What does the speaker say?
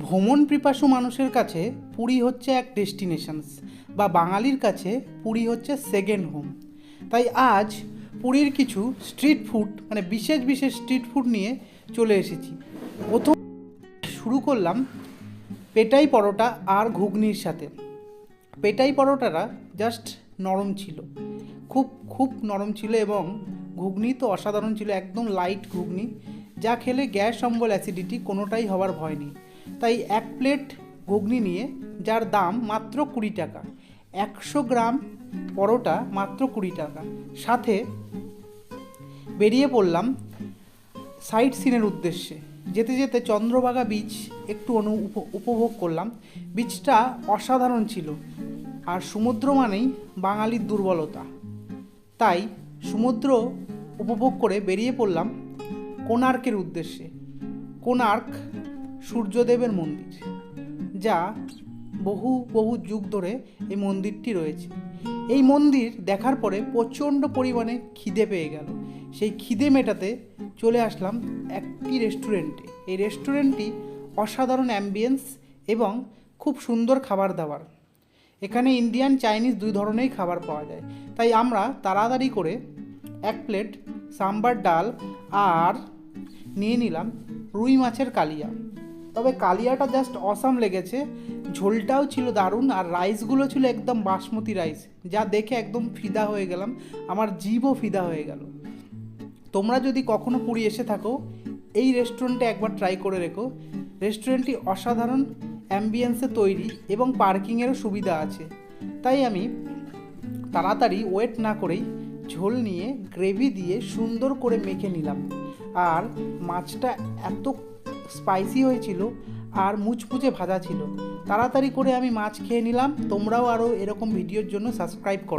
ভ্রমণ পিপাসু মানুষের কাছে পুরী হচ্ছে এক ডেস্টিনেশনস, বা বাঙালির কাছে পুরী হচ্ছে সেকেন্ড হোম। তাই আজ পুরীর কিছু স্ট্রিট ফুড, মানে বিশেষ বিশেষ স্ট্রিট ফুড নিয়ে চলে এসেছি। প্রথম শুরু করলাম পেটাই পরোটা আর ঘুগনির সাথে। পেটাই পরোটাটা জাস্ট নরম ছিল, খুব খুব নরম ছিল, এবং ঘুগনি তো অসাধারণ ছিল, একদম লাইট ঘুগনি, যা খেলে গ্যাস অম্বল অ্যাসিডিটি কোনোটাই হওয়ার ভয় নেই। তাই এক প্লেট ঘুগনি নিয়ে, যার দাম মাত্র 20 টাকা, 100 গ্রাম পরোটা মাত্র 20 টাকা, সাথে বেরিয়ে পড়লাম সাইট সিনের উদ্দেশ্যে। যেতে যেতে চন্দ্রভাগা বিচ একটু উপভোগ করলাম। বিচটা অসাধারণ ছিল, আর সমুদ্র মানেই বাঙালির দুর্বলতা, তাই সমুদ্র উপভোগ করে বেরিয়ে পড়লাম কোণার্কের উদ্দেশ্যে। কোণার্ক সূর্যদেবের মন্দির, যা বহু বহু যুগ ধরে এই মন্দিরটি রয়েছে। এই মন্দির দেখার পরে প্রচণ্ড পরিমাণে খিদে পেয়ে গেল। সেই খিদে মেটাতে চলে আসলাম একটি রেস্টুরেন্টে। এই রেস্টুরেন্টটি অসাধারণ অ্যাম্বিয়েন্স এবং খুব সুন্দর খাবার দাবার। এখানে ইন্ডিয়ান চাইনিজ দুই ধরনেরই খাবার পাওয়া যায়। তাই আমরা তাড়াতাড়ি করে এক প্লেট সাম্বার ডাল আর নিয়ে নিলাম রুই মাছের কালিয়া। তবে কালিয়াটা জাস্ট অসাম লেগেছে, ঝোলটাও ছিল দারুণ, আর রাইসগুলো ছিল একদম বাসমতি রাইস, যা দেখে একদম ফিদা হয়ে গেলাম, আমার জিভও ফিদা হয়ে গেল। তোমরা যদি কখনো পুরী এসে থাকো, এই রেস্টুরেন্টে একবার ট্রাই করে রেখো। রেস্টুরেন্টটি অসাধারণ অ্যাম্বিয়েন্সে তৈরি এবং পার্কিংয়েরও সুবিধা আছে। তাই আমি তাড়াতাড়ি ওয়েট না করেই ঝোল নিয়ে গ্রেভি দিয়ে সুন্দর করে মেখে নিলাম। আর মাছটা এত স্পাইসি হয়েছিল আর মুচমুচে ভাজা ছিল। তাড়াতাড়ি করে আমি মাছ খেয়ে নিলাম। তোমরাও আরও এরকম ভিডিওর জন্য সাবস্ক্রাইব করো।